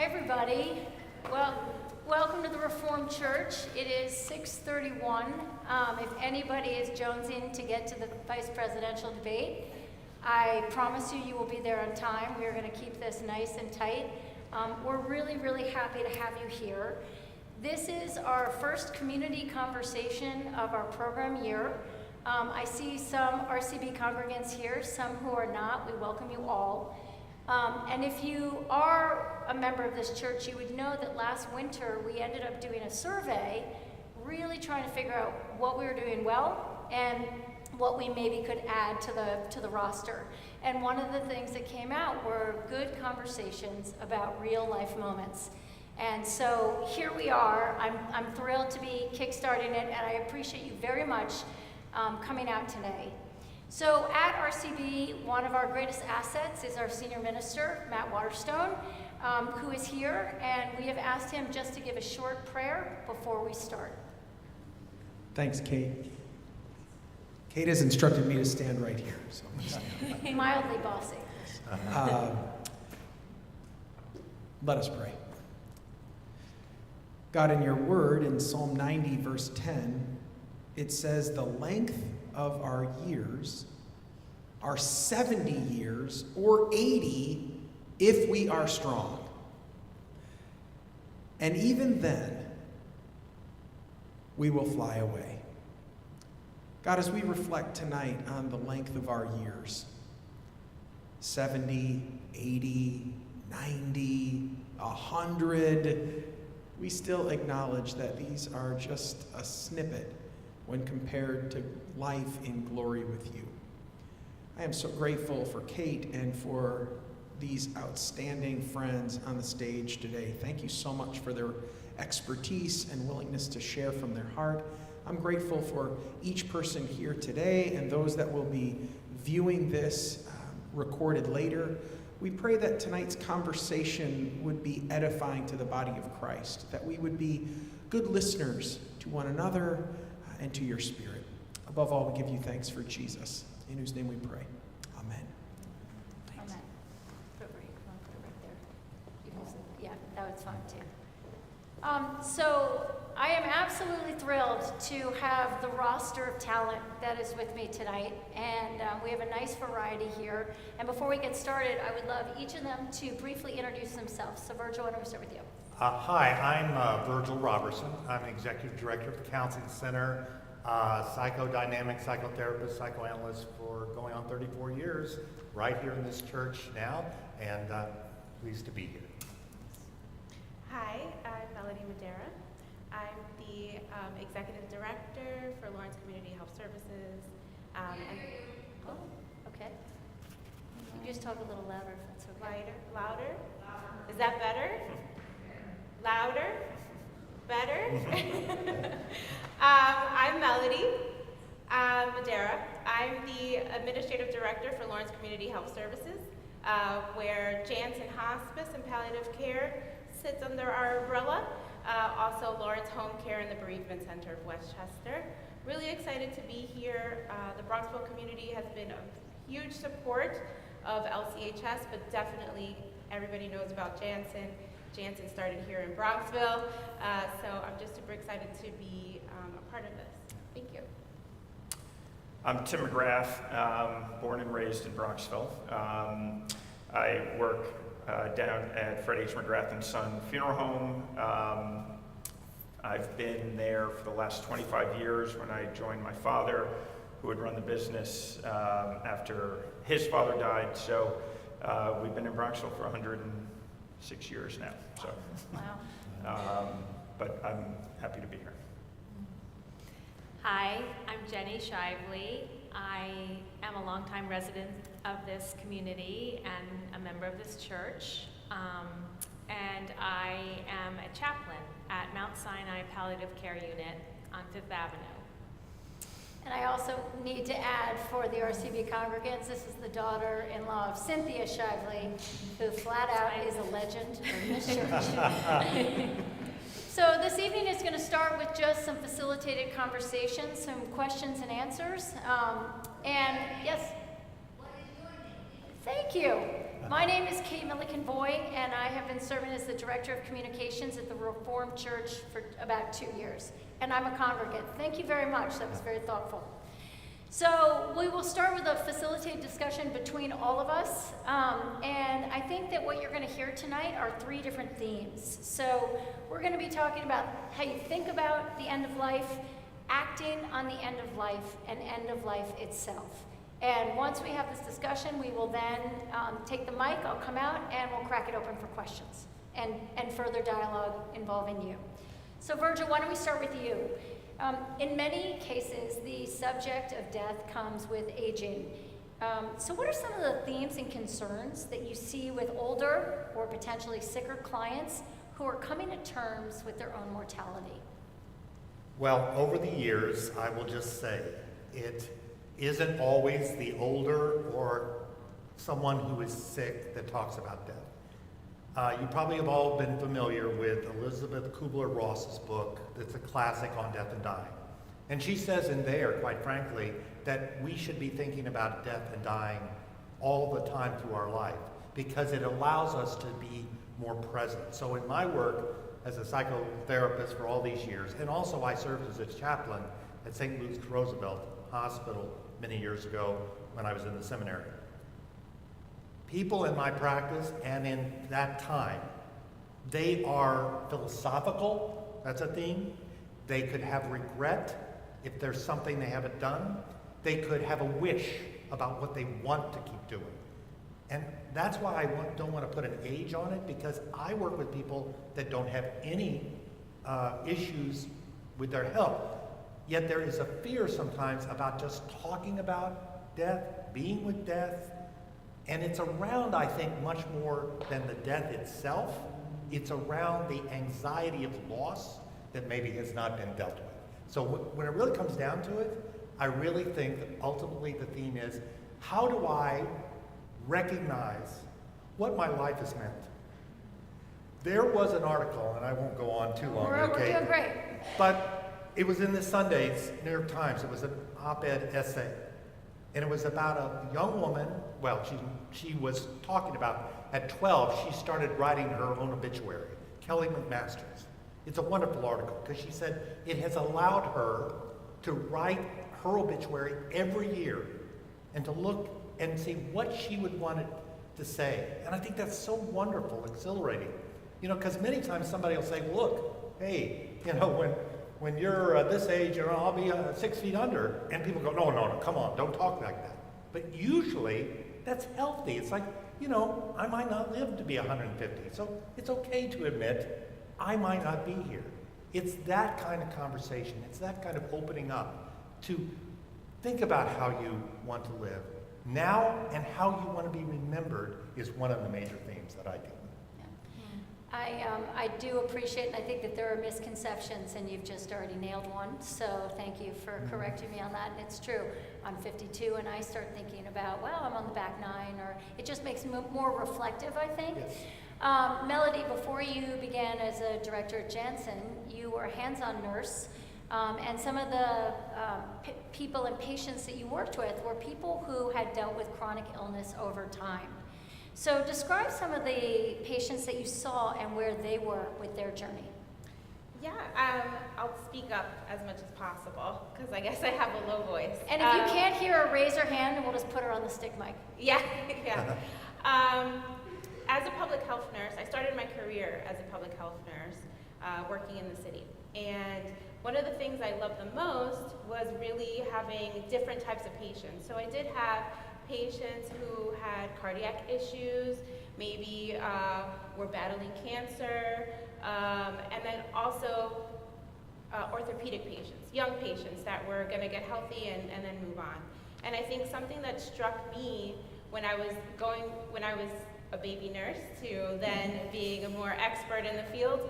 everybody. Well, welcome to the Reformed Church. It is 6:31. If anybody is jonesing to get to the vice presidential debate, I promise you, you will be there on time. We are going to keep this nice and tight. We're really, really happy to have you here. This is our first community conversation of our program year. I see some RCB congregants here, some who are not. We welcome you all. And if you are a member of this church, you would know that last winter we ended up doing a survey, really trying to figure out what we were doing well and what we maybe could add to the roster. And one of the things that came out were good conversations about real life moments. And so here we are. I'm thrilled to be kickstarting it, and I appreciate you very much coming out today. So at RCB, one of our greatest assets is our senior minister, Matt Waterstone, who is here, and we have asked him just to give a short prayer before we start. Thanks, Kate. Kate has instructed me to stand right here, so I'm going to stand. Mildly bossy. Let us pray. God, in your word, in Psalm 90, verse 10, it says, the length of our years are 70 years or 80 if we are strong. And even then, we will fly away. God, as we reflect tonight on the length of our years, 70, 80, 90, 100, we still acknowledge that these are just a snippet when compared to life in glory with you. I am so grateful for Kate and for these outstanding friends on the stage today. Thank you so much for their expertise and willingness to share from their heart. I'm grateful for each person here today and those that will be viewing this recorded later. We pray that tonight's conversation would be edifying to the body of Christ, that we would be good listeners to one another and to your Spirit. Above all, we give you thanks for Jesus, in whose name we pray. Amen. Thanks. Amen. Put it right there. Yeah, that was fine too. So I am absolutely thrilled to have the roster of talent that is with me tonight, and we have a nice variety here. And before we get started, I would love each of them to briefly introduce themselves. So Virgil, why don't we start with you? Hi, I'm Virgil Robertson. I'm the Executive Director of the Counseling Center, psychodynamic psychotherapist, psychoanalyst for going on 34 years, right here in this church now, and pleased to be here. Hi, I'm Melody Madera. I'm the Executive Director for Lawrence Community Health Services. Okay. You just talk a little louder if that's okay. Louder? Is that better? Louder? Better? I'm Melody Madera. I'm the Administrative Director for Lawrence Community Health Services, where Janssen Hospice and Palliative Care sits under our umbrella. Also Lawrence Home Care and the Bereavement Center of Westchester. Really excited to be here. The Bronxville community has been a huge support of LCHS, but definitely everybody knows about Janssen. Janssen started here in Bronxville, so I'm just super excited to be a part of this. Thank you. I'm Tim McGrath, born and raised in Bronxville. I work down at Fred H. McGrath & Son Funeral Home. I've been there for the last 25 years when I joined my father, who had run the business after his father died. So we've been in Bronxville for 106 years now. So, Wow. but I'm happy to be here. Hi, I'm Jenny Shively. I am a longtime resident of this community and a member of this church. And I am a chaplain at Mount Sinai Palliative Care Unit on Fifth Avenue. And I also need to add for the RCB congregants, this is the daughter-in-law of Cynthia Shively, who flat out is a legend in this church. So this evening is going to start with just some facilitated conversations, some questions and answers. And yes? Thank you. My name is Kate Milliken-Boy, and I have been serving as the Director of Communications at the Reformed Church for about 2 years. And I'm a congregant. Thank you very much. That was very thoughtful. So we will start with a facilitated discussion between all of us. And I think that what you're going to hear tonight are 3 different themes. So we're going to be talking about how you think about the end of life, acting on the end of life, and end of life itself. And once we have this discussion, we will then take the mic, I'll come out, and we'll crack it open for questions and further dialogue involving you. So Virgil, why don't we start with you? In many cases, the subject of death comes with aging. So what are some of the themes and concerns that you see with older or potentially sicker clients who are coming to terms with their own mortality? Well, over the years, I will just say, it isn't always the older or someone who is sick that talks about death. You probably have all been familiar with Elizabeth Kubler-Ross's book that's a classic on death and dying. And she says in there, quite frankly, that we should be thinking about death and dying all the time through our life because it allows us to be more present. So in my work as a psychotherapist for all these years, and also I served as a chaplain at St. Luke's Roosevelt Hospital many years ago when I was in the seminary. People in my practice and in that time, they are philosophical, that's a theme. They could have regret if there's something they haven't done. They could have a wish about what they want to keep doing. And that's why I don't want to put an age on it, because I work with people that don't have any issues with their health. Yet there is a fear sometimes about just talking about death, being with death, and it's around, I think, much more than the death itself. It's around the anxiety of loss that maybe has not been dealt with. So when it really comes down to it, I really think that ultimately the theme is, how do I recognize what my life has meant? There was an article, and I won't go on too long, We're doing great. But it was in this Sunday's New York Times. It was an op-ed essay. And it was about a young woman, well, she was talking about, at 12, she started writing her own obituary, Kelly McMasters. It's a wonderful article, because she said it has allowed her to write her obituary every year and to look and see what she would want it to say. And I think that's so wonderful, exhilarating. You know, because many times somebody will say, look, hey, you know, when you're this age, I'll be 6 feet under. And people go, no, come on, don't talk like that. But usually, that's healthy. It's like, you know, I might not live to be 150. So it's okay to admit, I might not be here. It's that kind of conversation. It's that kind of opening up to think about how you want to live now, and how you want to be remembered is one of the major themes that I deal with. I do appreciate, and I think that there are misconceptions, and you've just already nailed one, so thank you for correcting me on that, and it's true. I'm 52, and I start thinking about, well, I'm on the back 9, or it just makes me more reflective, I think. Yes. Melody, before you began as a director at Janssen, you were a hands-on nurse, and some of the people and patients that you worked with were people who had dealt with chronic illness over time. So describe some of the patients that you saw and where they were with their journey. Yeah, I'll speak up as much as possible because I guess I have a low voice. And if you can't hear her, raise her hand and we'll just put her on the stick mic. Yeah. As a public health nurse, I started my career as a public health nurse working in the city. And one of the things I loved the most was really having different types of patients. So I did have patients who had cardiac issues, maybe were battling cancer, and then also orthopedic patients, young patients that were going to get healthy and then move on. And I think something that struck me when I was a baby nurse to then being a more expert in the field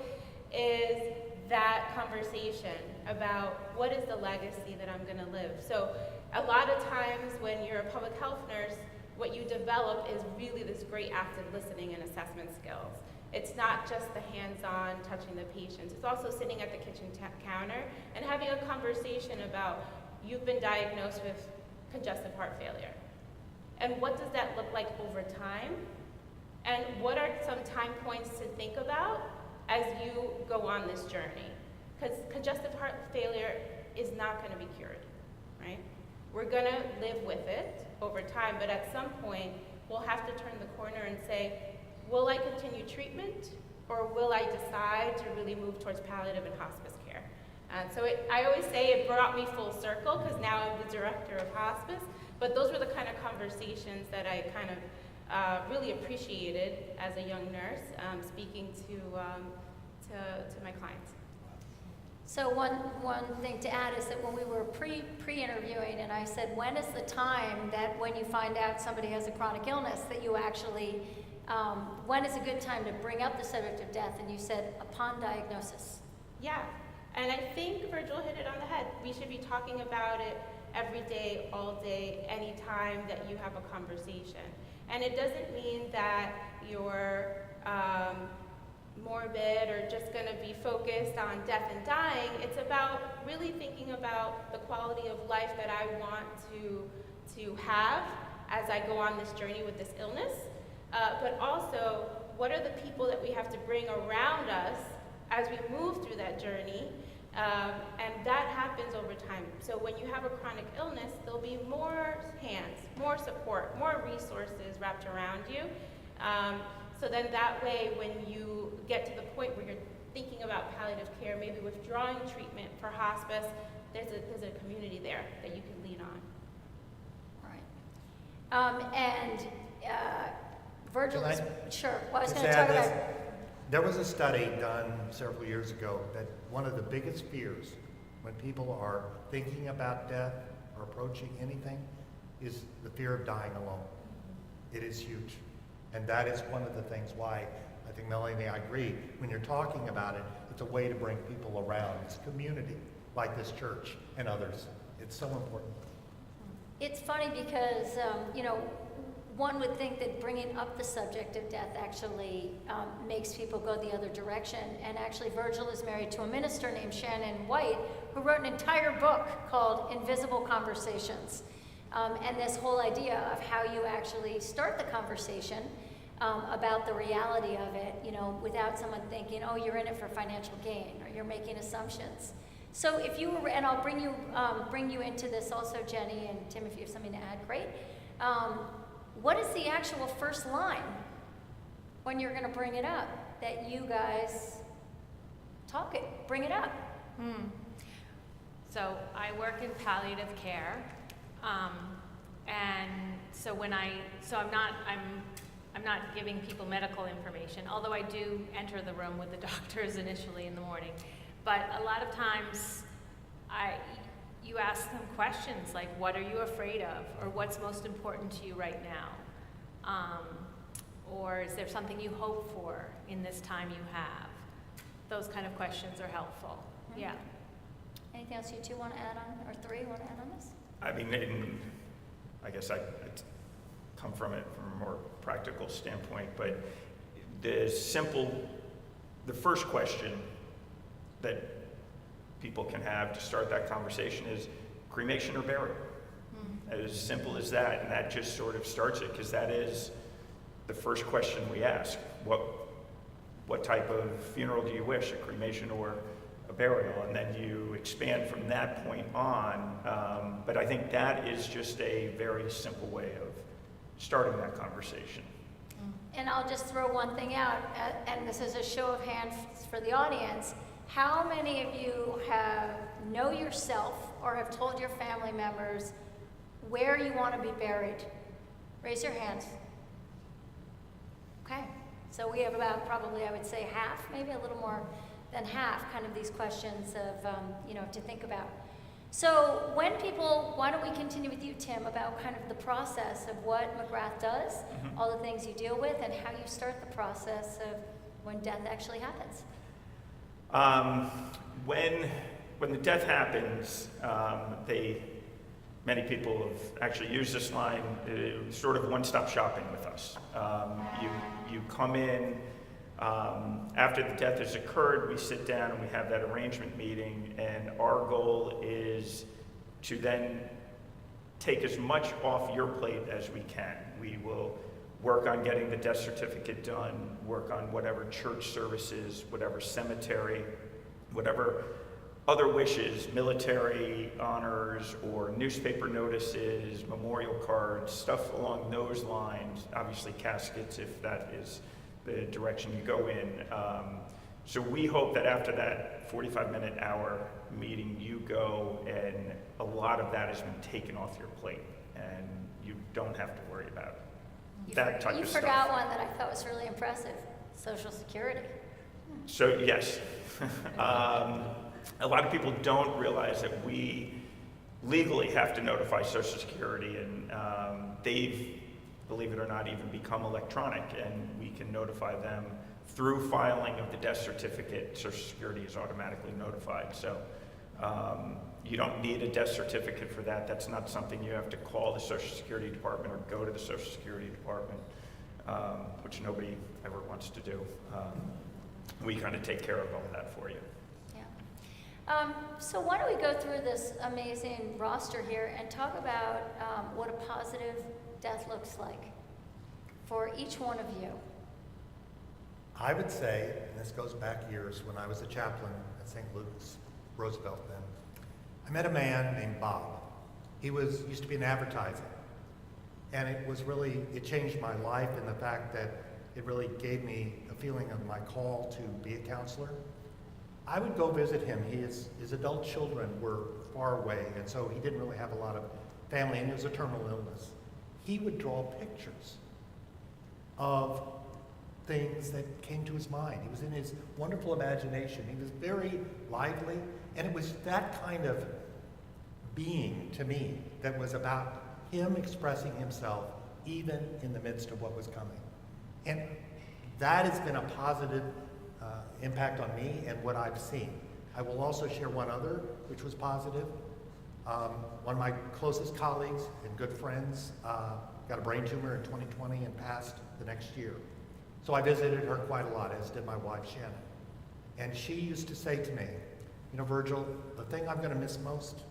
is that conversation about what is the legacy that I'm going to live. So a lot of times when you're a public health nurse, what you develop is really this great active listening and assessment skills. It's not just the hands-on touching the patients. It's also sitting at the kitchen counter and having a conversation about, you've been diagnosed with congestive heart failure. And what does that look like over time? And what are some time points to think about as you go on this journey? Because congestive heart failure is not going to be cured, right? We're going to live with it over time, but at some point, we'll have to turn the corner and say, will I continue treatment, or will I decide to really move towards palliative and hospice care? And so I always say it brought me full circle, because now I'm the director of hospice, but those were the kind of conversations that I kind of really appreciated as a young nurse, speaking to my clients. So one thing to add is that when we were pre-interviewing, and I said, when is the time that when you find out somebody has a chronic illness that you actually, when is a good time to bring up the subject of death? And you said, upon diagnosis. Yeah, and I think Virgil hit it on the head. We should be talking about it every day, all day, any time that you have a conversation. And it doesn't mean that you're morbid or just going to be focused on death and dying. It's about really thinking about the quality of life that I want to have as I go on this journey with this illness, but also what are the people that we have to bring around us as we move through that journey, and that happens over time. So when you have a chronic illness, there'll be more hands, more support, more resources wrapped around you. So then that way, when you get to the point where you're thinking about palliative care, maybe withdrawing treatment for hospice, there's a community there that you can lean on. Right. Virgil Can is, sure. Well, I was just going to talk add about, this? There was a study done several years ago that one of the biggest fears when people are thinking about death or approaching anything is the fear of dying alone. It is huge. And that is one of the things why I think, Melanie, I agree. When you're talking about it, it's a way to bring people around. It's community, like this church and others. It's so important. it's funny because, one would think that bringing up the subject of death actually makes people go the other direction. And actually, Virgil is married to a minister named Shannon White, who wrote an entire book called Invisible Conversations. And this whole idea of how you actually start the conversation about the reality of it, without someone thinking, oh, you're in it for financial gain, or you're making assumptions. So if you were, and I'll bring you into this also, Jenny, and Tim, if you have something to add, great. What is the actual first line when you're going to bring it up that you guys bring it up? So I work in palliative care, and so I'm not giving people medical information, although I do enter the room with the doctors initially in the morning. But a lot of times, you ask them questions like, what are you afraid of? Or what's most important to you right now? Or is there something you hope for in this time you have? Those kind of questions are helpful. Mm-hmm. Yeah. Anything else you two want to add on, or three want to add on this? I mean, I guess I come from it from a more practical standpoint, but the first question that people can have to start that conversation is cremation or burial. As simple as that, and that just sort of starts it, because that is the first question we ask. What type of funeral do you wish, a cremation or a burial? And then you expand from that point on. But I think that is just a very simple way of starting that conversation. And I'll just throw one thing out, and this is a show of hands for the audience. How many of you know yourself or have told your family members where you want to be buried? Raise your hands. Okay, so we have about probably, I would say, half, maybe a little more than half, kind of these questions of, to think about. So why don't we continue with you, Tim, about kind of the process of what McGrath does, all the things you deal with, and how you start the process of when death actually happens. When the death happens, many people have actually used this line, sort of one-stop shopping with us. You come in, after the death has occurred, we sit down and we have that arrangement meeting, and our goal is to then take as much off your plate as we can. We will work on getting the death certificate done, work on whatever church services, whatever cemetery, whatever other wishes, military honors or newspaper notices, memorial cards, stuff along those lines, obviously caskets if that is the direction you go in. So we hope that after that 45-minute hour meeting, you go and a lot of that has been taken off your plate and you don't have to worry about that type You of stuff. forgot one that I thought was really impressive, Social Security. So yes, a lot of people don't realize that we legally have to notify Social Security, and they've, believe it or not, even become electronic, and we can notify them through filing of the death certificate. Social Security is automatically notified. So you don't need a death certificate for that. That's not something you have to call the Social Security Department or go to the Social Security Department, which nobody ever wants to do. We kind of take care of all that for you. Yeah. So why don't we go through this amazing roster here and talk about what a positive death looks like for each one of you. I would say, and this goes back years, when I was a chaplain at St. Luke's, Roosevelt then, I met a man named Bob. He used to be in advertising. And it changed my life in the fact that it really gave me a feeling of my call to be a counselor. I would go visit him. His adult children were far away, and so he didn't really have a lot of family, and it was a terminal illness. He would draw pictures of things that came to his mind. He was in his wonderful imagination. He was very lively, and it was that kind of being to me that was about him expressing himself even in the midst of what was coming. And that has been a positive impact on me and what I've seen. I will also share one other, which was positive. One of my closest colleagues and good friends got a brain tumor in 2020 and passed the next year. So I visited her quite a lot, as did my wife, Shannon. And she used to say to me, you know, Virgil, the thing I'm going to miss most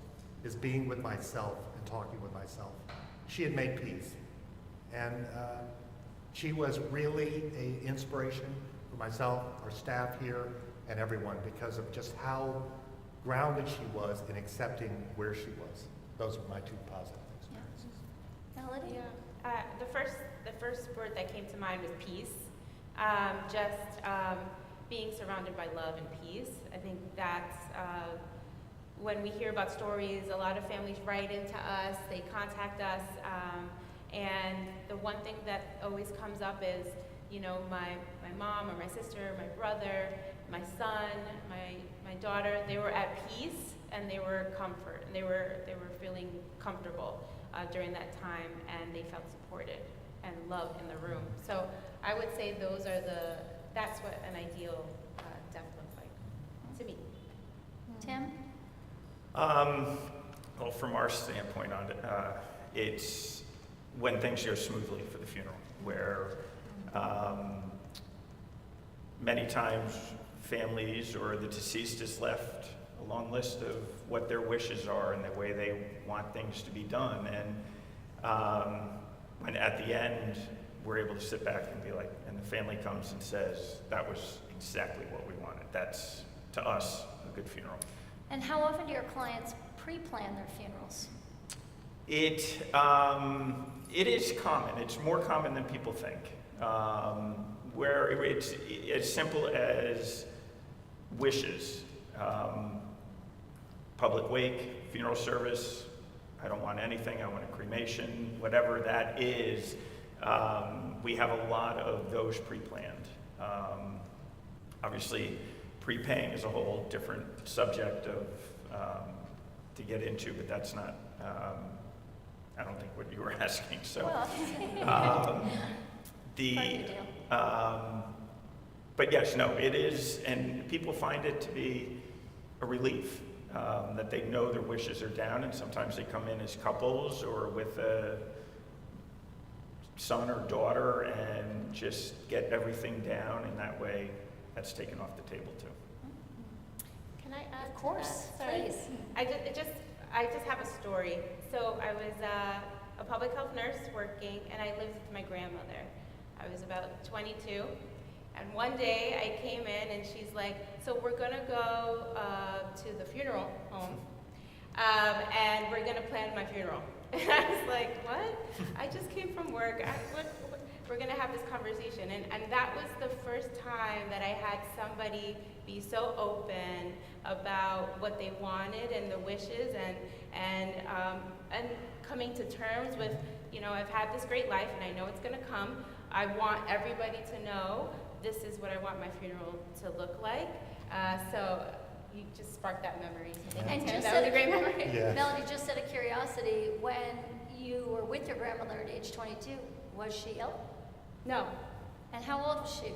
is being with myself and talking with myself. She had made peace. And she was really an inspiration for myself, our staff here, and everyone because of just how grounded she was in accepting where she was. Those were my two positive experiences. Melody? Yeah. The first word that came to mind was peace. Being surrounded by love and peace. I think that's when we hear about stories, a lot of families write into us, they contact us, and the one thing that always comes up is, you know, my mom or my sister, my brother, my son, my daughter, they were at peace and they were comfort, and they were feeling comfortable during that time, and they felt supported and loved in the room. So I would say that's what an ideal death looks like to me. Tim? Well, from our standpoint on it, it's when things go smoothly for the funeral, where many times families or the deceased is left a long list of what their wishes are and the way they want things to be done. And when at the end, we're able to sit back and be like, and the family comes and says, that was exactly what we wanted. That's, to us, a good funeral. And how often do your clients pre-plan their funerals? It is common. It's more common than people think. Where it's as simple as wishes. Public wake, funeral service, I don't want anything, I want a cremation, whatever that is. We have a lot of those pre-planned. Obviously, prepaying is a whole different subject of to get into, but that's not, I don't think what you were asking. So, Well, but yes, no, it is, and people find it to be a relief that they know their wishes are down, and sometimes they come in as couples or with a son or daughter and just get everything down, and that way that's taken off the table too. Can I add? Of course, to that? Sorry. please. I just have a story. So I was a public health nurse working, and I lived with my grandmother. I was about 22, and one day I came in, and she's like, so we're gonna go to the funeral home, and we're gonna plan my funeral. And I was like, what? I just came from work. We're gonna have this conversation. And that was the first time that I had somebody be so open about what they wanted and the wishes, and coming to terms with, you know, I've had this great life and I know it's gonna come. I want everybody to know this is what I want my funeral to look like. So you just sparked that memory. And Tim, just that was out a of great memory. Yeah. Melody, just out of curiosity, when you were with your grandmother at age 22, was she ill? No. And how old was she?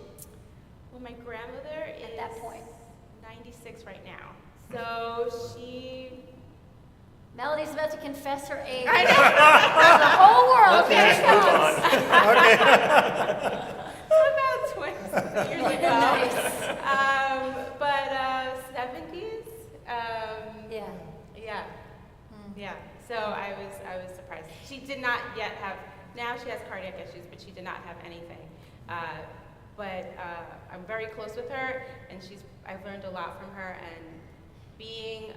Well, my grandmother is At that point. 96 right now. So she... Melody's about to confess her age. I The whole world Okay, can hold on. about 20 years ago. Nice. But 70s? Yeah. Yeah. Yeah. So I was surprised. She did not yet have, now she has cardiac issues, but she did not have anything. But I'm very close with her, and I've learned a lot from her, and being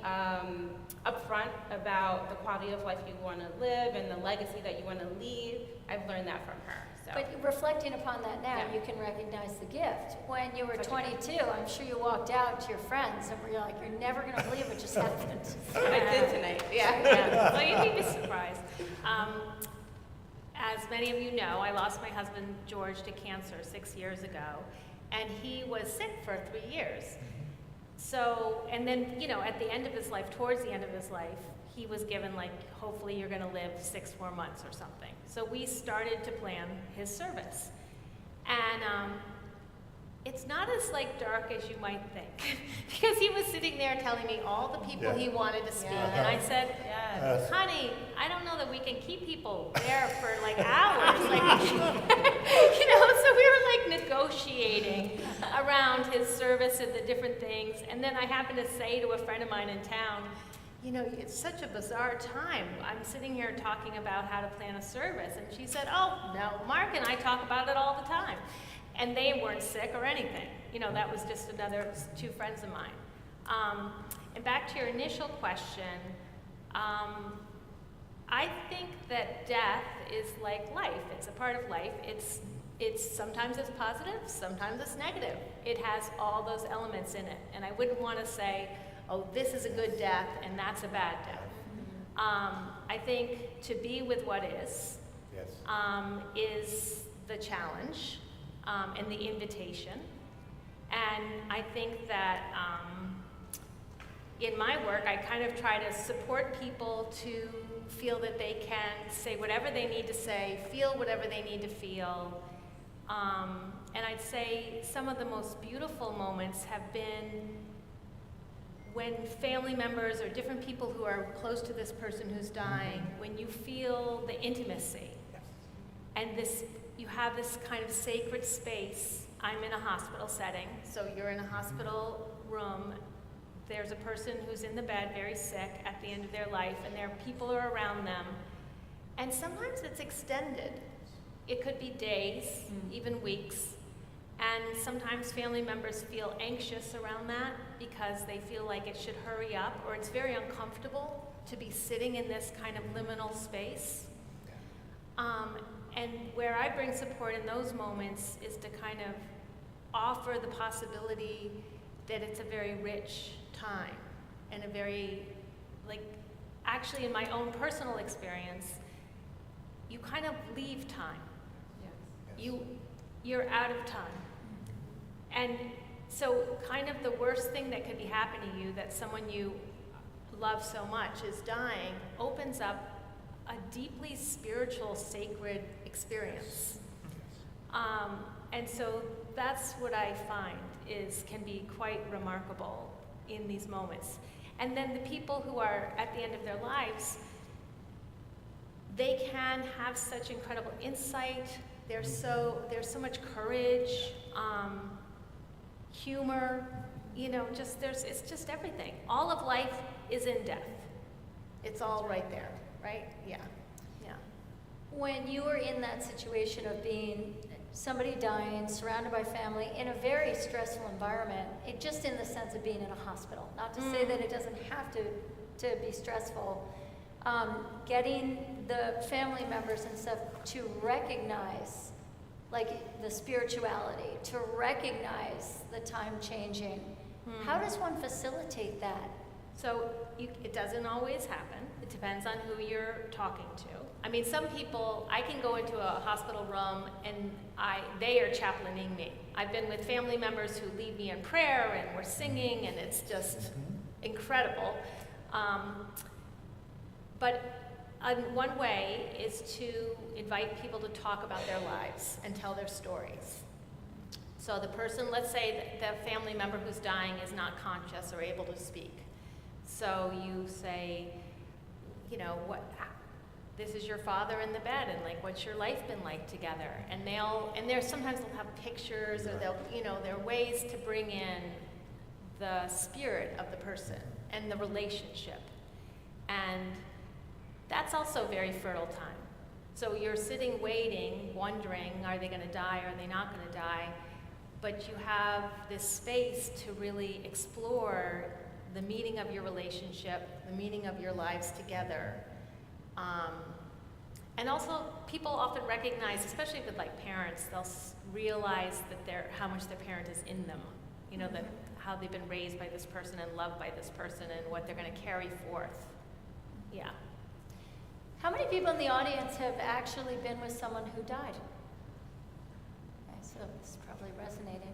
upfront about the quality of life you want to live and the legacy that you want to leave, I've learned that from her. So. But reflecting upon that now, Yeah. you can recognize the gift. When you were Such a 22, I'm sure you walked out to your friends and were like, you're never going to believe what just happened. I did tonight. Yeah. Yeah. Well, you'd be surprised. As many of you know, I lost my husband George to cancer 6 years ago, and he was sick for 3 years. So, and then, you know, at the end of his life, towards the end of his life, he was given, like, hopefully you're going to live 6 more months or something. So we started to plan his service. And it's not as, like, dark as you might think. Because he was sitting there telling me all the people Yeah. he wanted to speak. Yeah. And I said, Yes. honey, I don't know that we can keep people there for, like, hours. Like, you know, so we were, like, negotiating around his service and the different things. And then I happened to say to a friend of mine in town, you know, it's such a bizarre time. I'm sitting here talking about how to plan a service. And she said, oh, no, Mark and I talk about it all the time. And they weren't sick or anything. You know, that was just another 2 friends of mine. And back to your initial question, I think that death is like life. It's a part of life. It's sometimes it's positive, sometimes it's negative. It has all those elements in it. And I wouldn't want to say, oh, this is a good death and that's a bad death. I think to be with what is, Yes. is the challenge and the invitation. And I think that in my work, I kind of try to support people to feel that they can say whatever they need to say, feel whatever they need to feel. And I'd say some of the most beautiful moments have been when family members or different people who are close to this person who's dying, when you feel the intimacy and this, you have this kind of sacred space. I'm in a hospital setting, so you're in a hospital room. There's a person who's in the bed, very sick, at the end of their life, and there are people who are around them. And sometimes it's extended. It could be days, even weeks. And sometimes family members feel anxious around that because they feel like it should hurry up, or it's very uncomfortable to be sitting in this kind of liminal space. And where I bring support in those moments is to kind of offer the possibility that it's a very rich time and a very, like, actually in my own personal experience, you kind of leave time. You're out of time. And so kind of the worst thing that could be happening to you, that someone you love so much is dying, opens up a deeply spiritual, sacred experience. And so that's what I find can be quite remarkable in these moments. And then the people who are at the end of their lives, they can have such incredible insight. There's so much courage, humor, you know, it's just everything. All of life is in death. It's all right there, right? Yeah, yeah. When you were in that situation of being somebody dying, surrounded by family, in a very stressful environment, just in the sense of being in a hospital, not to say that it doesn't have to be stressful, getting the family members and stuff to recognize, like, the spirituality, to recognize the time changing. How does one facilitate that? So it doesn't always happen. It depends on who you're talking to. I mean, some people, I can go into a hospital room and they are chaplaining me. I've been with family members who lead me in prayer and we're singing and it's just incredible. But one way is to invite people to talk about their lives and tell their stories. So the person, let's say the family member who's dying is not conscious or able to speak. So you say, you know, this is your father in the bed, and like, what's your life been like together? And sometimes they'll have pictures, or there are ways to bring in the spirit of the person and the relationship. And that's also very fertile time. So you're sitting waiting, wondering, are they gonna die, are they not gonna die? But you have this space to really explore the meaning of your relationship, the meaning of your lives together. And also, people often recognize, especially with like parents, they'll realize that how much their parent is in them. You know, that how they've been raised by this person and loved by this person and what they're gonna carry forth. Yeah. How many people in the audience have actually been with someone who died? Okay, so this probably resonated.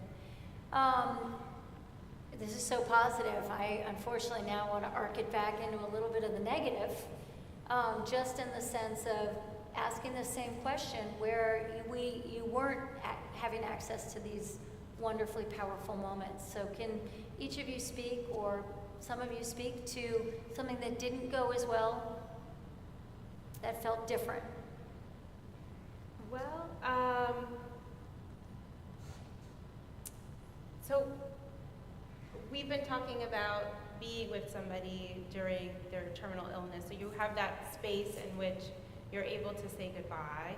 This is so positive. I unfortunately now want to arc it back into a little bit of the negative, just in the sense of asking the same question where you weren't having access to these wonderfully powerful moments. So can each of you speak, or some of you speak, to something that didn't go as well, that felt different? Well, so we've been talking about being with somebody during their terminal illness. So you have that space in which you're able to say goodbye.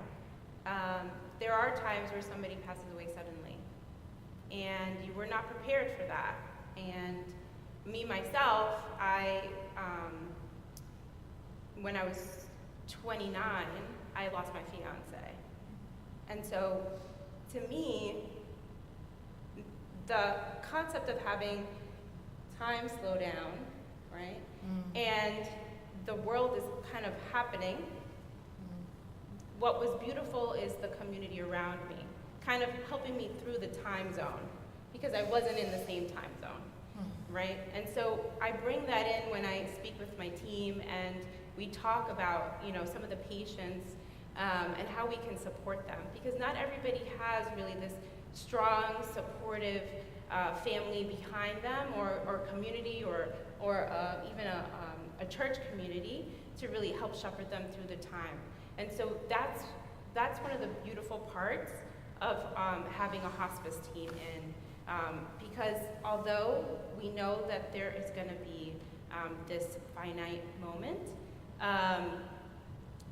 There are times where somebody passes away suddenly, and you were not prepared for that. And me, myself, when I was 29, I lost my fiance. And so, to me, the concept of having time slow down, right? And the world is kind of happening. What was beautiful is the community around me, kind of helping me through the time zone, because I wasn't in the same time zone, right? And so I bring that in when I speak with my team, and we talk about, some of the patients and how we can support them, because not everybody has really this strong, supportive family behind them, or community, or even a church community to really help shepherd them through the time. And so that's one of the beautiful parts of having a hospice team because although we know that there is going to be this finite moment,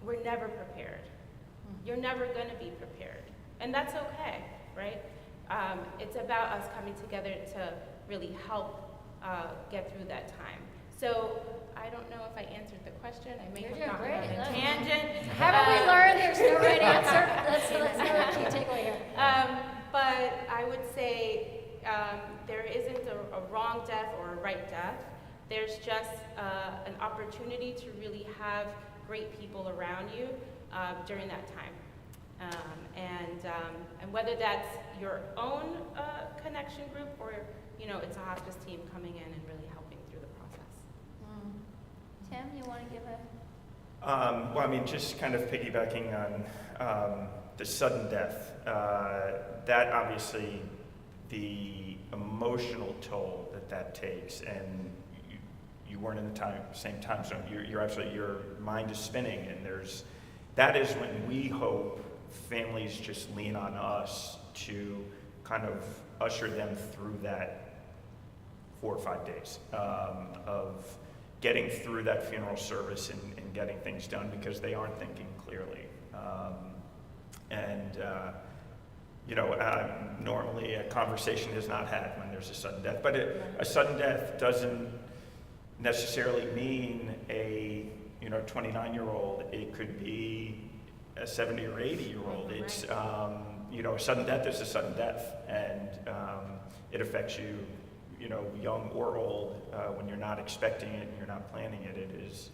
we're never prepared. You're never going to be prepared, and that's okay, right? It's about us coming together to really help get through that time. So I don't know if I answered the question. I may have gone on a tangent. Haven't we learned there's no right answer? That's the key takeaway here. But I would say there isn't a wrong death or a right death. There's just an opportunity to really have great people around you during that time. And whether that's your own connection group, or it's a hospice team coming in and really helping through the process. Tim, you want to give a... Well, I mean, just kind of piggybacking on the sudden death, that obviously, the emotional toll that takes, and you weren't in the same time zone. You're absolutely, your mind is spinning, and that is when we hope families just lean on us to kind of usher them through that 4 or 5 days of getting through that funeral service and getting things done because they aren't thinking clearly. Normally a conversation is not had when there's a sudden death, but a sudden death doesn't necessarily mean a 29-year-old. It could be a 70 or 80-year-old. It's a sudden death is a sudden death, and it affects you, young or old. When you're not expecting it and you're not planning it, it is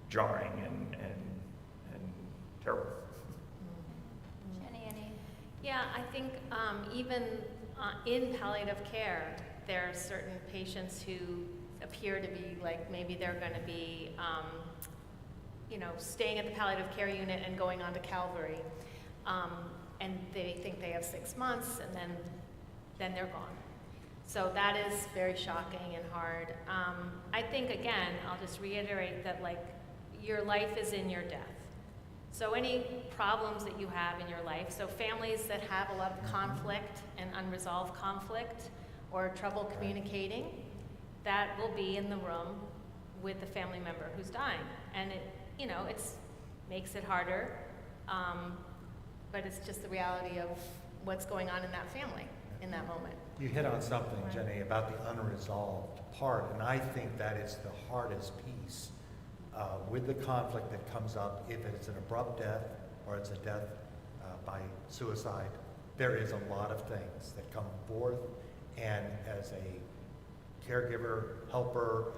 jarring and terrible. Jenny, any? Yeah, I think even in palliative care, there are certain patients who appear to be like maybe they're going to be, staying at the palliative care unit and going on to Calvary, and they think they have 6 months, and then they're gone. So that is very shocking and hard. I think, again, I'll just reiterate that, your life is in your death. So any problems that you have in your life, so families that have a lot of conflict and unresolved conflict or trouble communicating, that will be in the room with the family member who's dying. And it makes it harder, but it's just the reality of what's going on in that family in that moment. You hit on something, Right. Jenny, about the unresolved part, and I think that is the hardest piece with the conflict that comes up. If it's an abrupt death or it's a death by suicide, there is a lot of things that come forth, and as a caregiver, helper,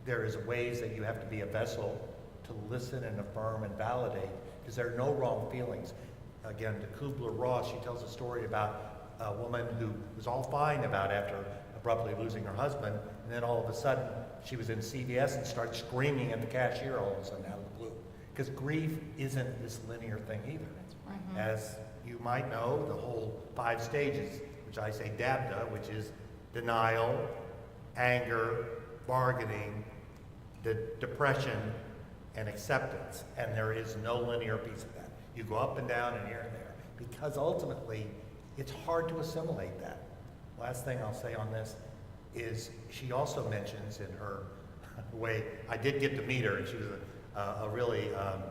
there is ways that you have to be a vessel to listen and affirm and validate, because there are no wrong feelings. Again, to Kubler-Ross, she tells a story about a woman who was all fine about after abruptly losing her husband, and then all of a sudden she was in CVS and started screaming at the cashier all of a sudden out of the blue. Because grief isn't this linear thing either. Mm-hmm. As you might know, the whole 5 stages, which I say DABDA, which is denial, anger, bargaining, the depression, and acceptance. And there is no linear piece of that. You go up and down and here and there, because ultimately it's hard to assimilate that. Last thing I'll say on this is she also mentions in her way, I did get to meet her, and she was a really a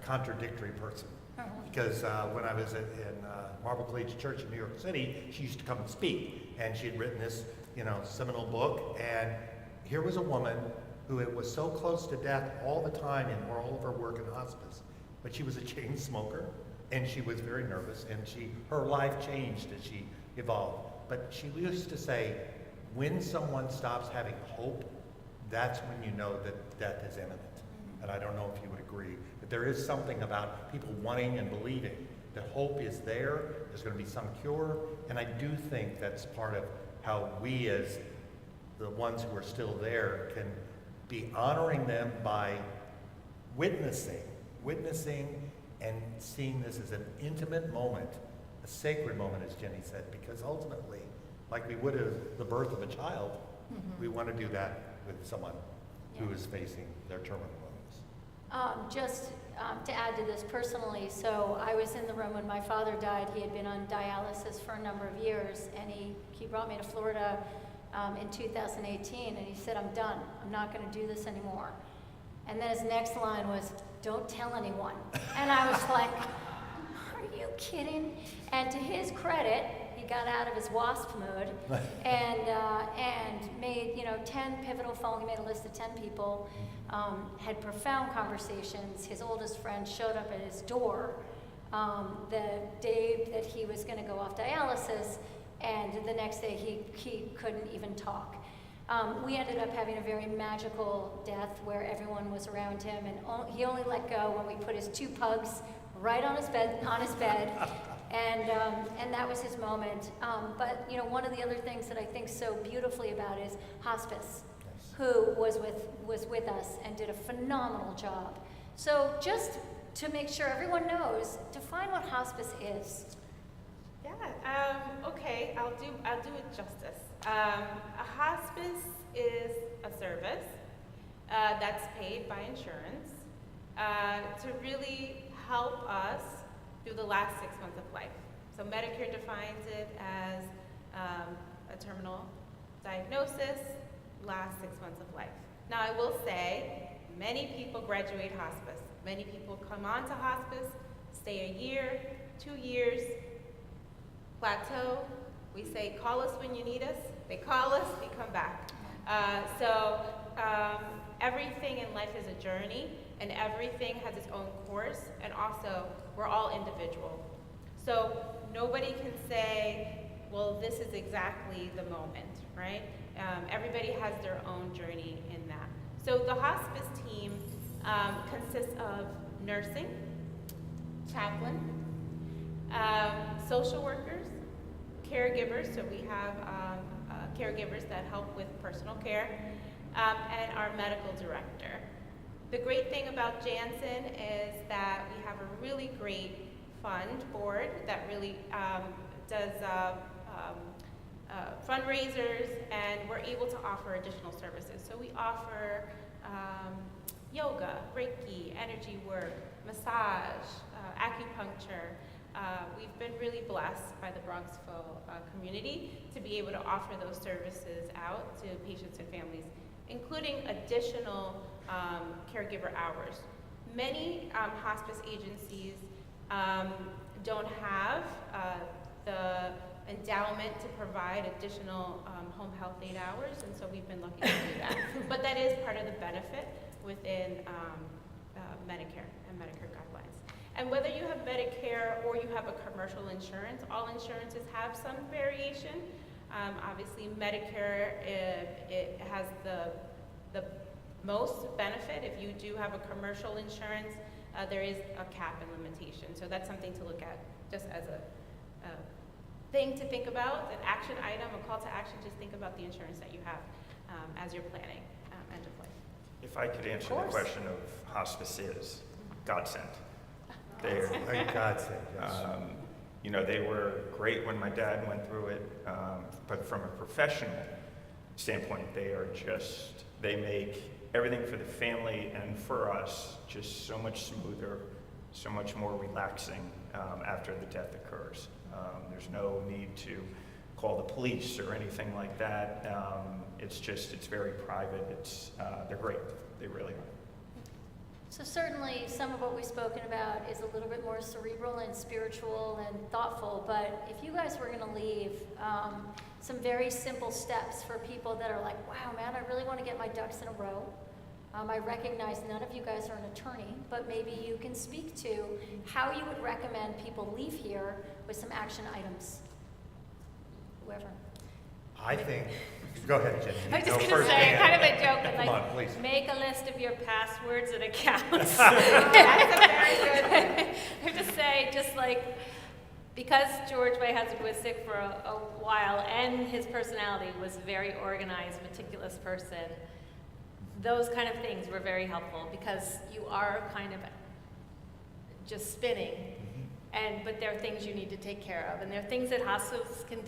contradictory person. Because when I was in Marble Collegiate Church in New York City, she used to come and speak, and she had written this, seminal book. And here was a woman who it was so close to death all the time in all of her work in hospice, but she was a chain smoker, and she was very nervous, and her life changed as she evolved. But she used to say, when someone stops having hope, that's when you know that death is imminent. And I don't know if you would agree, but there is something about people wanting and believing that hope is there, there's going to be some cure, and I do think that's part of how we as the ones who are still there can be honoring them by witnessing and seeing this as an intimate moment, a sacred moment, as Jenny said, because ultimately, like we would have the birth of a child, we want to do that with someone who is facing their terminal illness. Just to add to this personally, so I was in the room when my father died. He had been on dialysis for a number of years, and he brought me to Florida in 2018, and he said, I'm done. I'm not going to do this anymore. And then his next line was, don't tell anyone. And I was like, are you kidding? And to his credit, he got out of his WASP mode and made 10 pivotal phone. He made a list of 10 people, had profound conversations. His oldest friend showed up at his door the day that he was going to go off dialysis, and the next day he couldn't even talk. We ended up having a very magical death where everyone was around him, and he only let go when we put his 2 pugs right on his bed, and that was his moment. But one of the other things that I think so beautifully about is hospice, who was with us and did a phenomenal job. So just to make sure everyone knows, define what hospice is. Yeah. Okay. I'll do it justice. A hospice is a service that's paid by insurance to really help us through the last 6 months of life. So Medicare defines it as a terminal diagnosis, last 6 months of life. Now, I will say, many people graduate hospice. Many people come on to hospice, stay a year, 2 years, plateau. We say, call us when you need us. They call us, we come back. Everything in life is a journey, and everything has its own course, and also, we're all individual. So nobody can say, well, this is exactly the moment, right? Everybody has their own journey in that. So the hospice team consists of nursing, chaplain, social workers, caregivers, so we have caregivers that help with personal care, and our medical director. The great thing about Jansen is that we have a really great fund board that really does fundraisers, and we're able to offer additional services. So we offer yoga, Reiki, energy work, massage, acupuncture. We've been really blessed by the Bronxville community to be able to offer those services out to patients and families, including additional caregiver hours. Many hospice agencies don't have the endowment to provide additional home health aid hours, and so we've been lucky to do that. But that is part of the benefit within Medicare and Medicare guidelines. And whether you have Medicare or you have a commercial insurance, all insurances have some variation. Obviously, Medicare, it has the most benefit. If you do have a commercial insurance, there is a cap and limitation. So that's something to look at just as a thing to think about, an action item, a call to action. Just think about the insurance that you have as you're planning end of life. If I could answer the question of hospice is God sent. They're, God save, yes. you know, they were great when my dad went through it, but from a professional standpoint, they make everything for the family and for us just so much smoother, so much more relaxing after the death occurs. There's no need to call the police or anything like that. It's very private. They're great. They really are. So certainly some of what we've spoken about is a little bit more cerebral and spiritual and thoughtful, but if you guys were gonna leave some very simple steps for people that are like, wow, man, I really wanna get my ducks in a row. I recognize none of you guys are an attorney, but maybe you can speak to how you would recommend people leave here with some action items. Whoever. I think, go ahead, Jenny. I was just Go going first. to say, kind of a joke, but Come like, on, please. make a list of your passwords and accounts. That's a very good I just say, just like, because George, my husband, was sick for a while, and his personality was a very organized, meticulous person, those kind of things were very helpful, because you are kind of just spinning. But there are things you need to take care of, and there are things that hospice can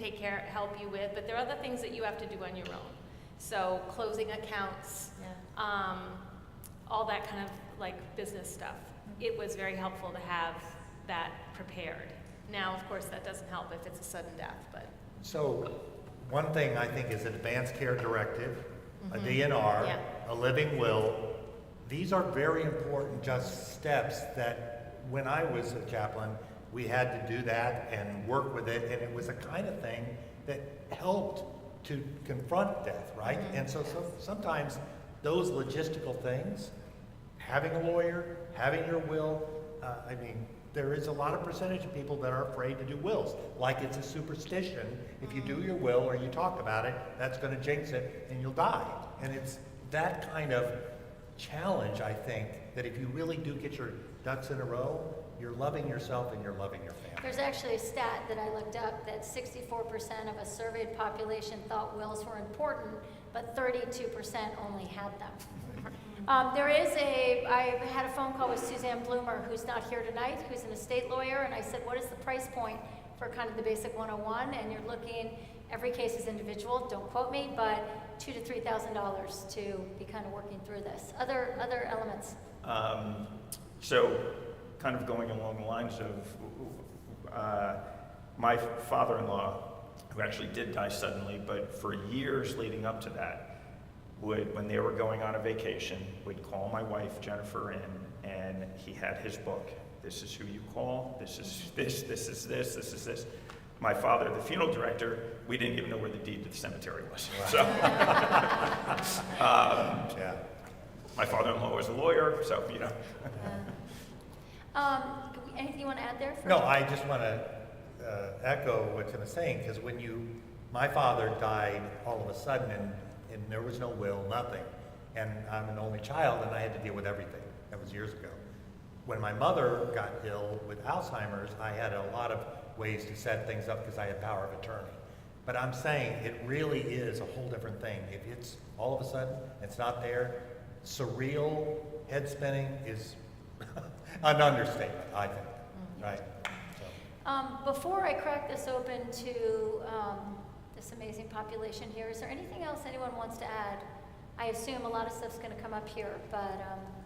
help you with, but there are other things that you have to do on your own. So closing accounts, all that kind of like business stuff. It was very helpful to have that prepared. Now, of course, that doesn't help if it's a sudden death, but. So, one thing I think is an advanced care directive, a DNR, Yeah. a living will. These are very important just steps that when I was a chaplain, we had to do that and work with it, and it was a kind of thing that helped to confront death, right? And so sometimes those logistical things, having a lawyer, having your will, there is a lot of percentage of people that are afraid to do wills, like it's a superstition. If you do your will or you talk about it, that's going to jinx it and you'll die. And it's that kind of challenge, I think, that if you really do get your ducks in a row, you're loving yourself and you're loving your family. There's actually a stat that I looked up that 64% of a surveyed population thought wills were important, but 32% only had them. I had a phone call with Suzanne Bloomer, who's not here tonight, who's an estate lawyer, and I said, what is the price point for kind of the basic 101? And you're looking, every case is individual, don't quote me, but $2,000 to $3,000 to be kind of working through this. Other elements? So, kind of going along the lines of my father-in-law, who actually did die suddenly, but for years leading up to that, would, when they were going on a vacation, would call my wife Jennifer in, and he had his book. This is who you call, this is this, this is this, this is this. My father, the funeral director, we didn't even know where the deed to the cemetery was. So, Yeah. my father-in-law was a lawyer, so, you know. Anything you want to add there? No, I just want to echo what Tim was saying, because my father died all of a sudden, and there was no will, nothing. And I'm an only child, and I had to deal with everything. That was years ago. When my mother got ill with Alzheimer's, I had a lot of ways to set things up because I had power of attorney. But I'm saying it really is a whole different thing. If it's all of a sudden, it's not there, surreal, head spinning is an understatement, I think, right? So. Before I crack this open to this amazing population here, is there anything else anyone wants to add? I assume a lot of stuff's going to come up here, but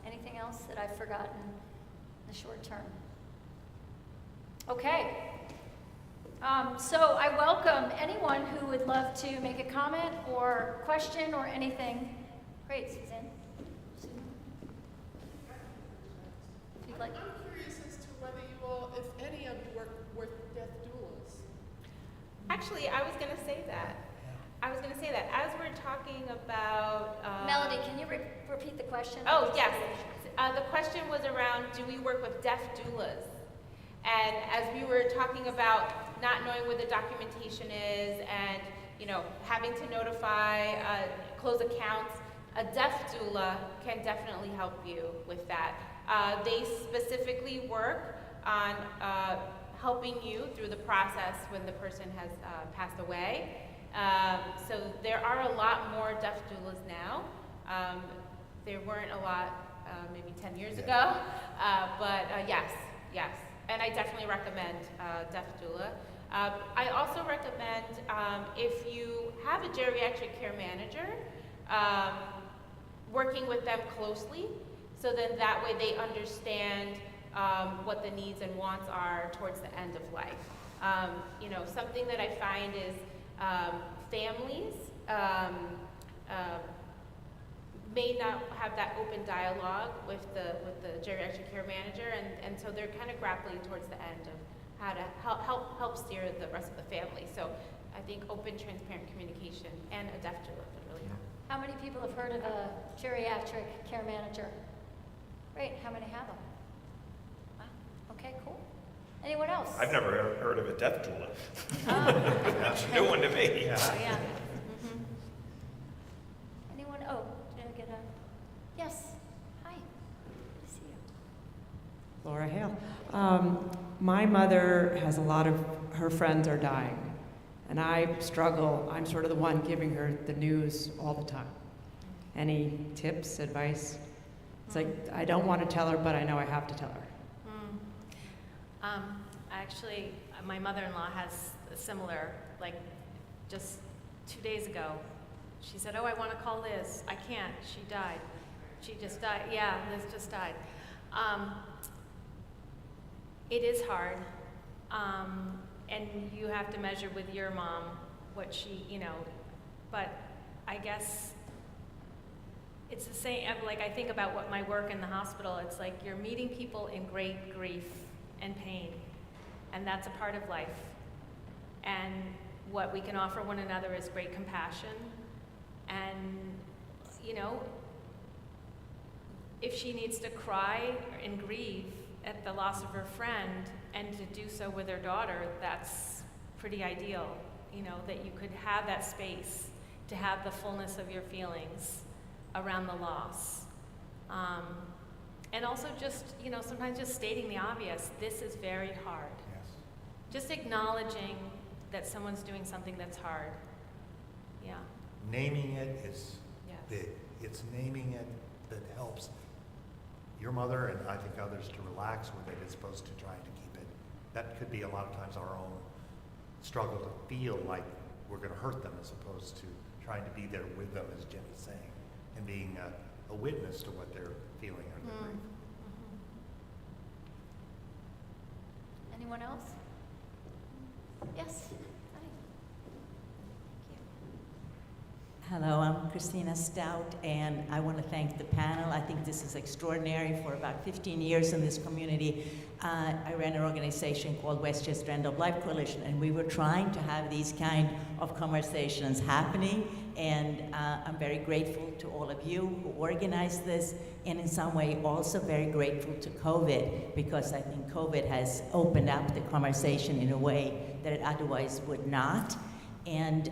anything else that I've forgotten in the short term? Okay. So I welcome anyone who would love to make a comment or question or anything. Great, Suzanne. If you'd like. I'm curious as to whether you all, if any of you work with death doulas. Actually, I was going to say that. As we're talking about... Melody, can you repeat the question? Oh, yes. The question was around, do we work with deaf doulas? And as we were talking about not knowing what the documentation is and, you know, having to notify, close accounts, a deaf doula can definitely help you with that. They specifically work on helping you through the process when the person has passed away. So there are a lot more deaf doulas now. There weren't a lot maybe 10 years ago, but yes. And I definitely recommend deaf doula. I also recommend if you have a geriatric care manager, working with them closely, so then that way they understand what the needs and wants are towards the end of life. You know, something that I find is families may not have that open dialogue with the geriatric care manager, and so they're kind of grappling towards the end of how to help steer the rest of the family. So I think open, transparent communication and a deaf doula would really help. How many people have heard of a geriatric care manager? Great, how many have them? Wow. Okay, cool. Anyone else? I've never heard of a death doula. Oh. That's a new one to me. Yeah. Oh, yeah. Mm-hmm. Anyone? Oh, did I get a? Yes. Hi. Good to see you. Laura Hale. My mother has a lot of her friends are dying, and I struggle. I'm sort of the one giving her the news all the time. Any tips, advice? It's like, I don't want to tell her, but I know I have to tell her. Actually, my mother-in-law has a similar, like, just 2 days ago, she said, oh, I want to call Liz. I can't. She died. She just died. Yeah, Liz just died. It is hard. And you have to measure with your mom what she, you know, but I guess it's the same, like I think about what my work in the hospital, it's like you're meeting people in great grief and pain, and that's a part of life. And what we can offer one another is great compassion. And, you know, if she needs to cry and grieve at the loss of her friend and to do so with her daughter, that's pretty ideal, you know, that you could have that space to have the fullness of your feelings around the loss. And also just, you know, sometimes just stating the obvious, this is very hard. Yes. Just acknowledging that someone's doing something that's hard. Yeah. Naming it is Yes. big. It's naming it that helps your mother and I think others to relax with it as opposed to trying to keep it. That could be a lot of times our own struggle to feel like we're going to hurt them as opposed to trying to be there with them, as Jenny's saying, and being a witness to what they're feeling or their grief. Anyone else? Yes. Hello, I'm Christina Stout, and I want to thank the panel. I think this is extraordinary. For about 15 years in this community, I ran an organization called Westchester End of Life Coalition, and we were trying to have these kind of conversations happening, and I'm very grateful to all of you who organized this, and in some way also very grateful to COVID, because I think COVID has opened up the conversation in a way that it otherwise would not. And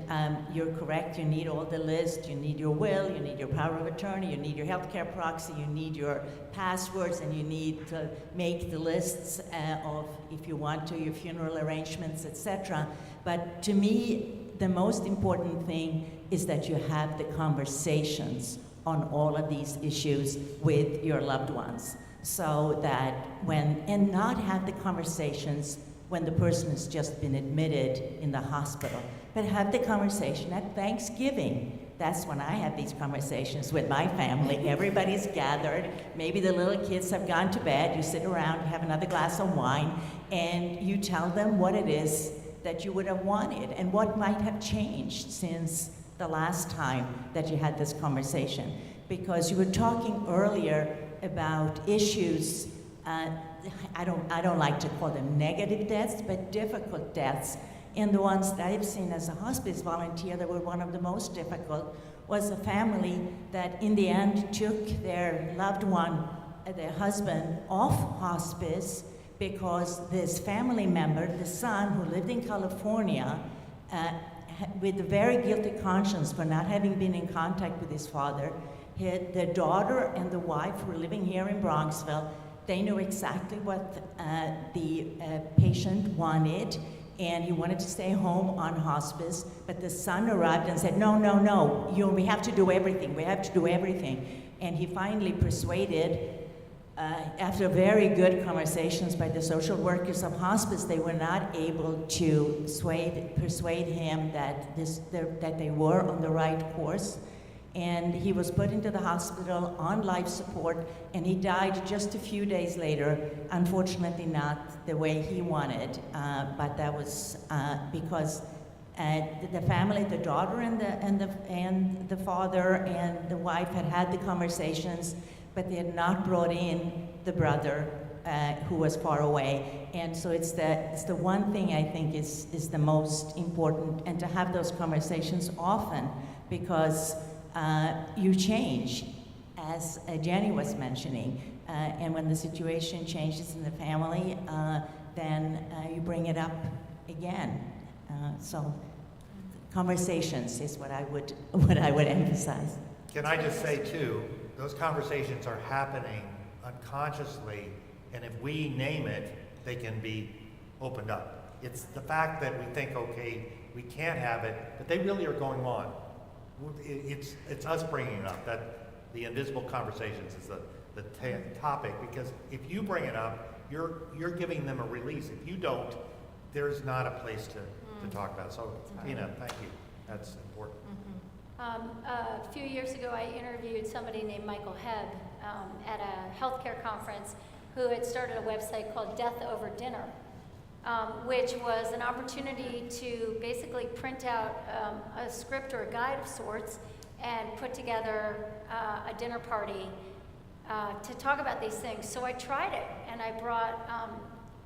you're correct, you need all the list, you need your will, you need your power of attorney, you need your healthcare proxy, you need your passwords, and you need to make the lists of, if you want to, your funeral arrangements, etc. But to me, the most important thing is that you have the conversations on all of these issues with your loved ones. So that and not have the conversations when the person has just been admitted in the hospital, but have the conversation at Thanksgiving. That's when I have these conversations with my family. Everybody's gathered, maybe the little kids have gone to bed, you sit around, you have another glass of wine, and you tell them what it is that you would have wanted and what might have changed since the last time that you had this conversation. Because you were talking earlier about issues, I don't like to call them negative deaths, but difficult deaths. And the ones that I've seen as a hospice volunteer that were one of the most difficult was a family that in the end took their loved one, their husband, off hospice because this family member, the son who lived in California, with a very guilty conscience for not having been in contact with his father, the daughter and the wife were living here in Bronxville. They knew exactly what the patient wanted, and he wanted to stay home on hospice, but the son arrived and said, no, we have to do everything, And he finally persuaded, after very good conversations by the social workers of hospice, they were not able to persuade him that they were on the right course. And he was put into the hospital on life support, and he died just a few days later. Unfortunately, not the way he wanted, but that was because the family, the daughter and the father and the wife had the conversations, but they had not brought in the brother who was far away. And so it's the one thing I think is the most important, and to have those conversations often, because you change, as Jenny was mentioning, and when the situation changes in the family, then you bring it up again. So conversations is what I would emphasize. Can I just say too, those conversations are happening unconsciously, and if we name it, they can be opened up. It's the fact that we think, okay, we can't have it, but they really are going on. It's us bringing it up, that the invisible conversations is the topic, because if you bring it up, you're giving them a release. If you don't, there's not a place to talk about. So, Tina, thank you. That's important. A few years ago, I interviewed somebody named Michael Hebb at a healthcare conference who had started a website called Death Over Dinner, which was an opportunity to basically print out a script or a guide of sorts and put together a dinner party to talk about these things. So I tried it, and I brought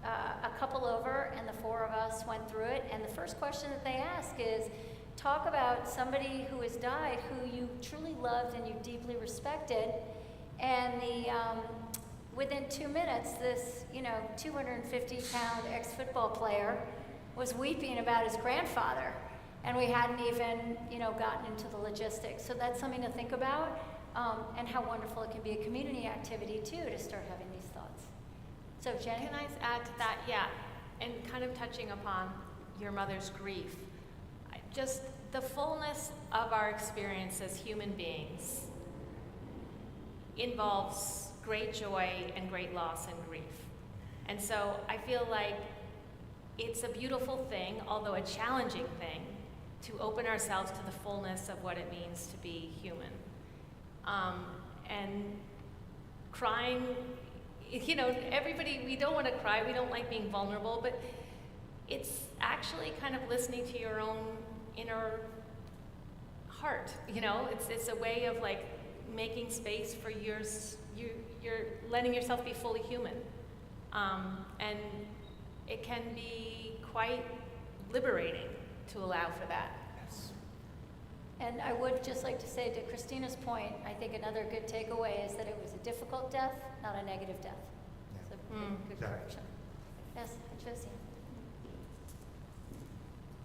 a couple over, and the four of us went through it. And the first question that they ask is, talk about somebody who has died who you truly loved and you deeply respected. And within 2 minutes, this 250-pound ex-football player was weeping about his grandfather, and we hadn't even gotten into the logistics. So that's something to think about, and how wonderful it can be a community activity too to start having these thoughts. So Jenny? Can I add to that? Yeah, and kind of touching upon your mother's grief. Just the fullness of our experience as human beings involves great joy and great loss and grief. And so I feel like it's a beautiful thing, although a challenging thing, to open ourselves to the fullness of what it means to be human. And crying, everybody, we don't want to cry, we don't like being vulnerable, but it's actually kind of listening to your own inner heart, you know? It's a way of like making space for yours, you're letting yourself be fully human. And it can be quite liberating to allow for that. And I would just like to say, to Christina's point, I think another good takeaway is that it was a difficult death, not a negative death. So good Exactly. correction. Yes, Josie.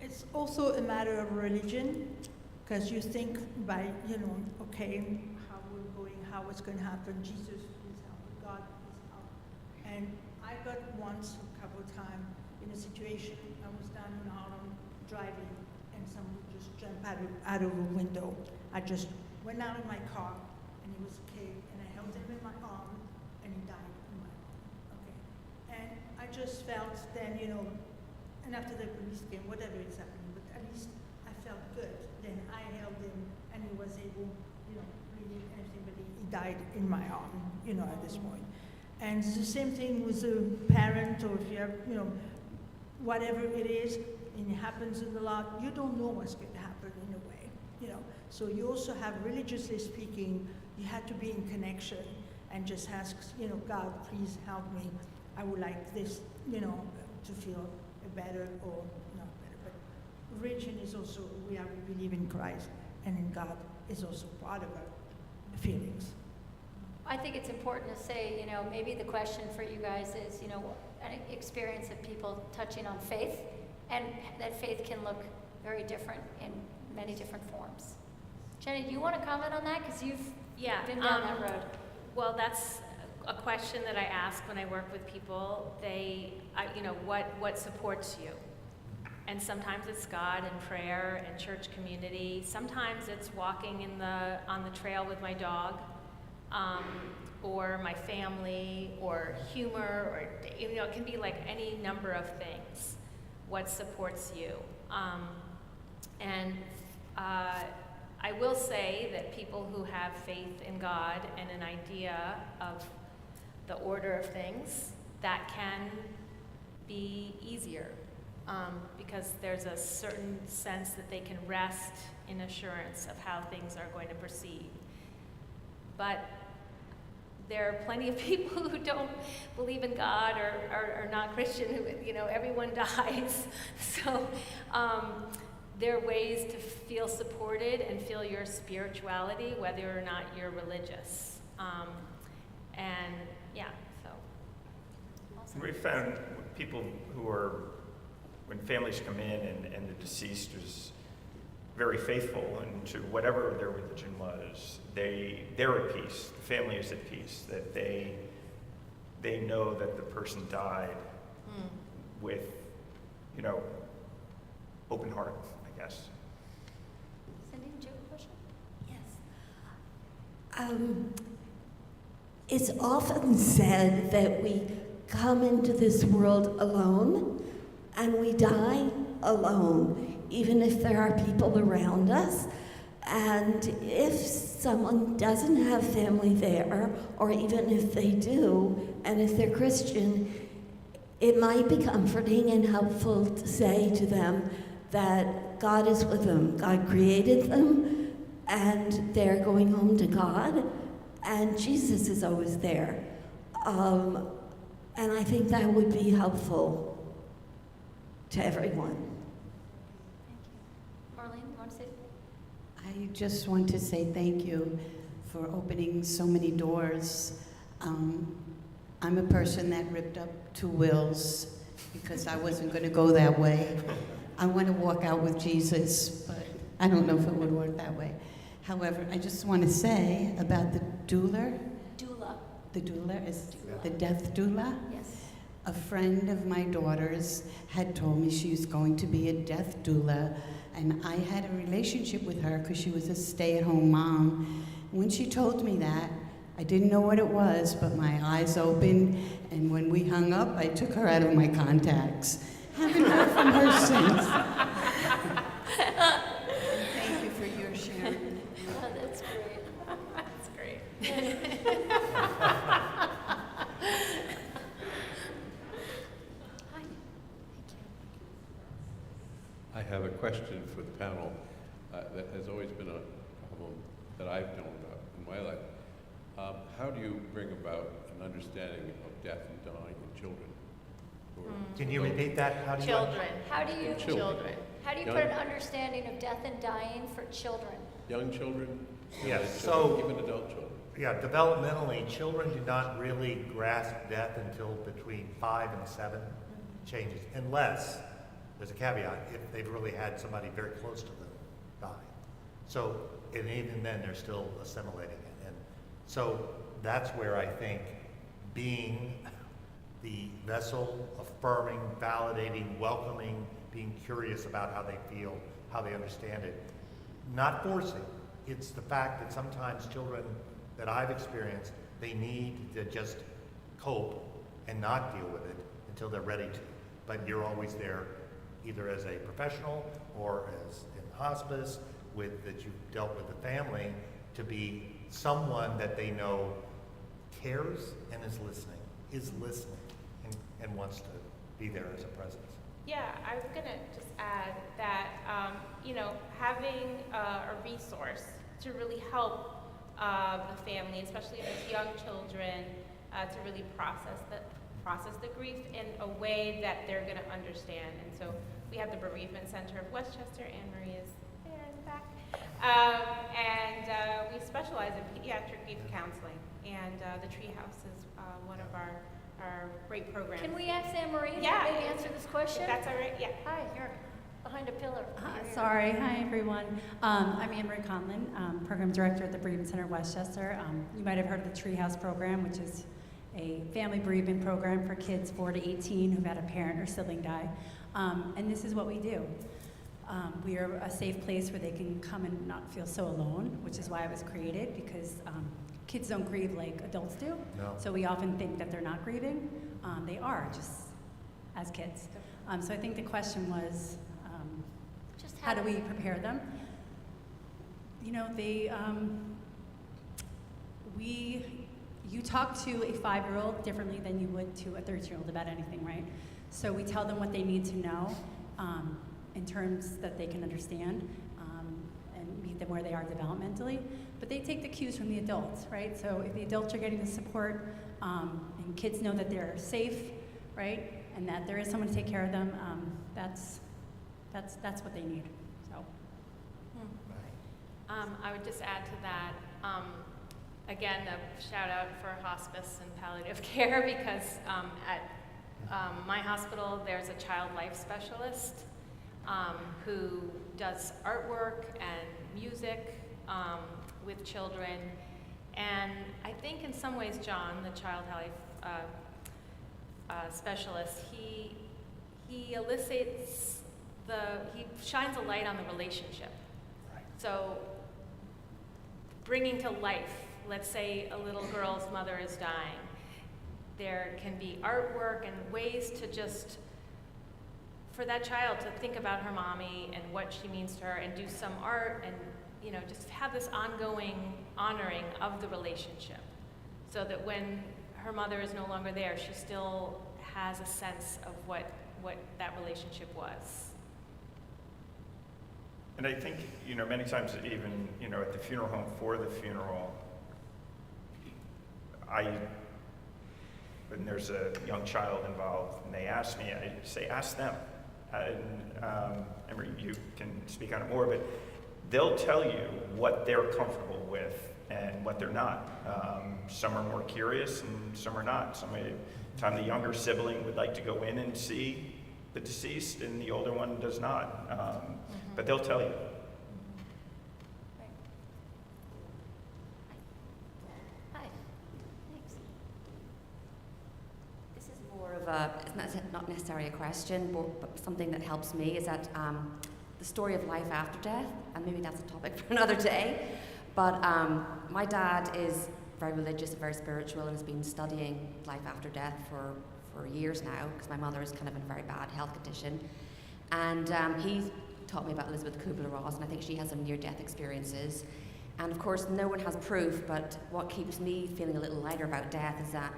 It's also a matter of religion, because you think by, okay, how we're going, how it's going to happen, Jesus is out, God is out. And I got once, a couple of times, in a situation, I was down in Harlem driving, and someone just jumped out of a window. I just went out of my car, and he was a kid, and I held him in my arm, and he died in my arm. Okay. And I just felt then, and after the police came, whatever is happening, but at least I felt good. Then I held him, and he was able, breathe and everything, but he died in my arm, at this point. And it's the same thing with a parent, or if you have, whatever it is, and it happens in the lot, you don't know what's going to happen in a way, So you also have, religiously speaking, you had to be in connection and just ask, God, please help me. I would like this, to feel better or not better. But religion is also, we believe in Christ and in God is also part of our feelings. I think it's important to say, maybe the question for you guys is, an experience of people touching on faith, and that faith can look very different in many different forms. Jenny, do you want to comment on that? Because you've been down that road. Well, that's a question that I ask when I work with people. What supports you? And sometimes it's God and prayer and church community. Sometimes it's walking on the trail with my dog, or my family, or humor, or it can be like any number of things. What supports you? I will say that people who have faith in God and an idea of the order of things, that can be easier, because there's a certain sense that they can rest in assurance of how things are going to proceed. But there are plenty of people who don't believe in God or are not Christian, who, everyone dies. So there are ways to feel supported and feel your spirituality, whether or not you're religious. So. We found people who are, when families come in and the deceased is very faithful and to whatever their religion was, they're at peace. The family is at peace, that they know that the person died with, open heart, I guess. Cindy, did you have a question? Yes. It's often said that we come into this world alone and we die alone, even if there are people around us. And if someone doesn't have family there, or even if they do, and if they're Christian, it might be comforting and helpful to say to them that God is with them. God created them, and they're going home to God, and Jesus is always there. And I think that would be helpful to everyone. Thank you. Marlene, you want to say? I just want to say thank you for opening so many doors. I'm a person that ripped up 2 wills because I wasn't going to go that way. I want to walk out with Jesus, but I don't know if it would work that way. However, I just want to say about the doula. The doula is the death doula. Yes. A friend of my daughter's had told me she was going to be a death doula, and I had a relationship with her because she was a stay-at-home mom. When she told me that, I didn't know what it was, but my eyes opened, and when we hung up, I took her out of my contacts. Haven't heard from her since. Thank you for your sharing. Oh, that's great. That's great. Hi. I have a question for the panel. that has always been a problem that I've known about in my life. How do you bring about an understanding of death and dying in children? Can you repeat that? How do you? Children. How do you, Children. how do you put an understanding of death and dying for children? Young children? Yes, adult so- children, even adult children. Yeah, developmentally, children do not really grasp death until between 5 and 7 changes, unless, there's a caveat, if they've really had somebody very close to them die. So, and even then, they're still assimilating it. And so that's where I think being the vessel, affirming, validating, welcoming, being curious about how they feel, how they understand it, not forcing. It's the fact that sometimes children that I've experienced, they need to just cope and not deal with it until they're ready to. But you're always there, either as a professional or as in hospice, that you've dealt with the family, to be someone that they know cares and is listening, and wants to be there as a presence. Yeah, I was gonna just add that, having a resource to really help the family, especially those young children, to really process the grief in a way that they're gonna understand. And so we have the Bereavement Center of Westchester. Anne Marie is there in the back. And we specialize in pediatric grief counseling, and the Treehouse is one of our great programs. Can we ask Anne Marie to Yeah. maybe answer this question? If that's all right, yeah. Hi, you're behind a pillar. Sorry. Hi, everyone. I'm Anne Marie Conlon, Program Director at the Bereavement Center of Westchester. You might have heard of the Treehouse program, which is a family bereavement program for kids 4 to 18 who've had a parent or sibling die. And this is what we do. We are a safe place where they can come and not feel so alone, which is why it was created, because kids don't grieve like adults do. No. So we often think that they're not grieving. They are, just as kids. So I think the question was, Just how do we prepare them? You talk to a 5-year-old differently than you would to a 13-year-old about anything, right? So we tell them what they need to know in terms that they can understand and meet them where they are developmentally. But they take the cues from the adults, right? So if the adults are getting the support and kids know that they're safe, right? And that there is someone to take care of them, that's what they need. So. I would just add to that, again, a shout out for hospice and palliative care, because at my hospital, there's a child life specialist who does artwork and music with children. And I think in some ways, John, the child life specialist, he elicits he shines a light on the relationship. Right. So bringing to life, let's say a little girl's mother is dying, there can be artwork and ways to just, for that child to think about her mommy and what she means to her, and do some art, and just have this ongoing honoring of the relationship, so that when her mother is no longer there, she still has a sense of what that relationship was. And I think, many times even, at the funeral home, for the funeral, when there's a young child involved and they ask me, I say, ask them. And Emery, you can speak on it more, but they'll tell you what they're comfortable with and what they're not. Some are more curious and some are not. Sometimes the younger sibling would like to go in and see the deceased, and the older one does not. But they'll tell you. Hi. Thanks. This is more of it's not necessarily a question, but something that helps me is that the story of life after death, and maybe that's a topic for another day, but my dad is very religious and very spiritual and has been studying life after death for years now, because my mother is kind of in a very bad health condition. And he taught me about Elizabeth Kubler-Ross, and I think she has some near-death experiences. And of course, no one has proof, but what keeps me feeling a little lighter about death is that,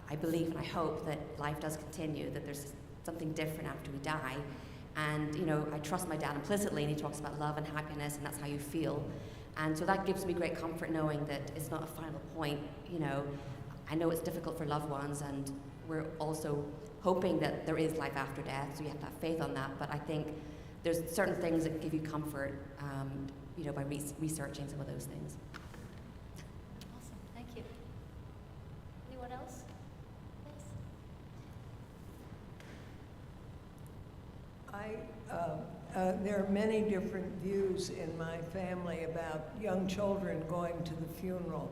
I believe and I hope that life does continue, that there's something different after we die. And, I trust my dad implicitly, and he talks about love and happiness, and that's how you feel. And so that gives me great comfort knowing that it's not a final point. I know it's difficult for loved ones, and we're also hoping that there is life after death, so you have to have faith on that. But I think there's certain things that give you comfort, by researching some of those things. Awesome, thank you. Anyone else? Yes. There are many different views in my family about young children going to the funeral.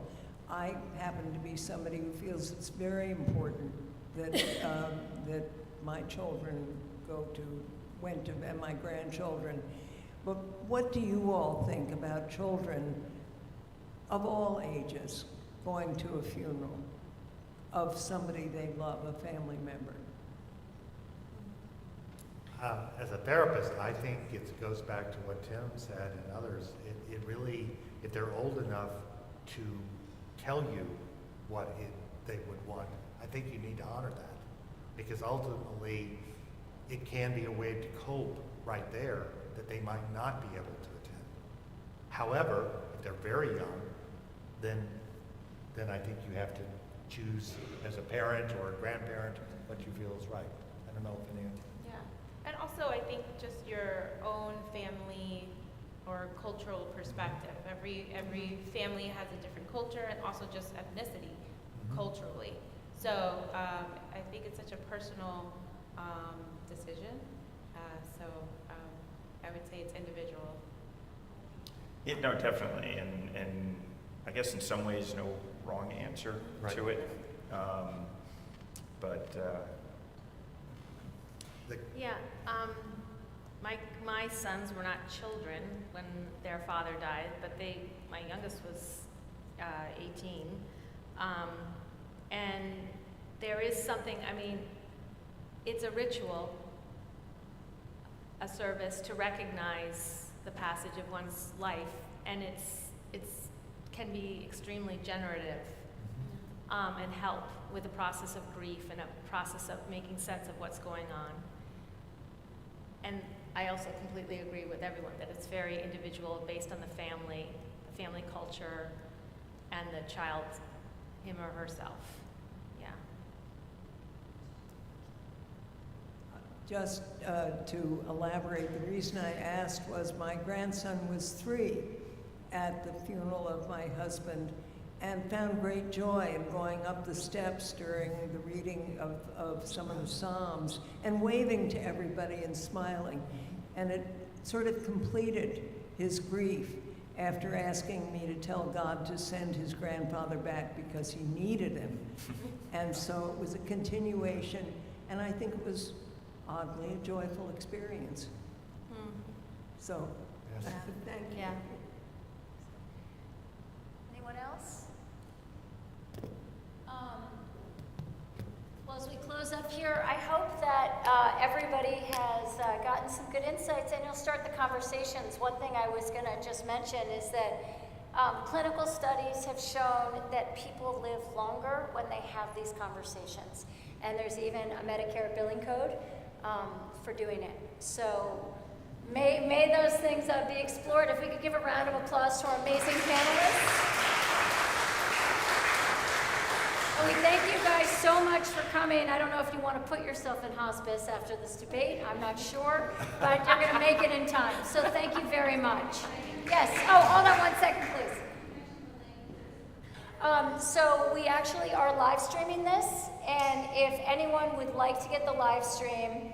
I happen to be somebody who feels it's very important that that my children went to, and my grandchildren. But what do you all think about children of all ages going to a funeral of somebody they love, a family member? As a therapist, I think it goes back to what Tim said and others. It really, if they're old enough to tell you what they would want, I think you need to honor that. Because ultimately, it can be a way to cope right there that they might not be able to attend. However, if they're very young, then I think you have to choose as a parent or a grandparent what you feel is right. I don't know if any. Yeah, and also I think just your own family or cultural perspective. Every family has a different culture, and also just ethnicity, culturally. So I think it's such a personal decision. I would say it's individual. Yeah, no, definitely, and I guess in some ways no wrong answer to it, Yeah, my sons were not children when their father died, but my youngest was 18, and there is something. It's a ritual, a service to recognize the passage of one's life, and it's can be extremely generative and help with the process of grief and a process of making sense of what's going on. And I also completely agree with everyone that it's very individual, based on the family culture, and the child, him or herself. Yeah. Just to elaborate, the reason I asked was my grandson was 3 at the funeral of my husband, and found great joy in going up the steps during the reading of some of the Psalms and waving to everybody and smiling. And it sort of completed his grief after asking me to tell God to send his grandfather back because he needed him. And so it was a continuation, and I think it was oddly a joyful experience. So, yes. Thank you. Yeah. Anyone else? Well, as we close up here, I hope that everybody has gotten some good insights, and you'll start the conversations. One thing I was going to just mention is that clinical studies have shown that people live longer when they have these conversations. And there's even a Medicare billing code for doing it. So may those things be explored. If we could give a round of applause to our amazing panelists. And we thank you guys so much for coming. I don't know if you want to put yourself in hospice after this debate. I'm not sure, but you're going to make it in time. So thank you very much. Yes. Oh, hold on 1 second, please. So we actually are live streaming this, and if anyone would like to get the live stream,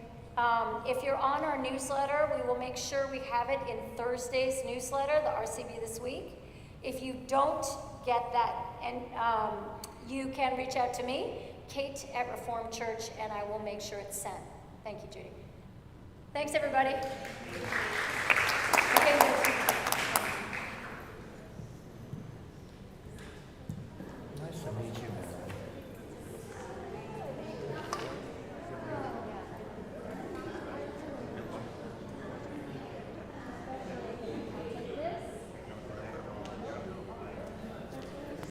if you're on our newsletter, we will make sure we have it in Thursday's newsletter, the RCB This Week. If you don't get that, and you can reach out to me, Kate at Reformed Church, and I will make sure it's sent. Thank you, Judy. Thanks, everybody.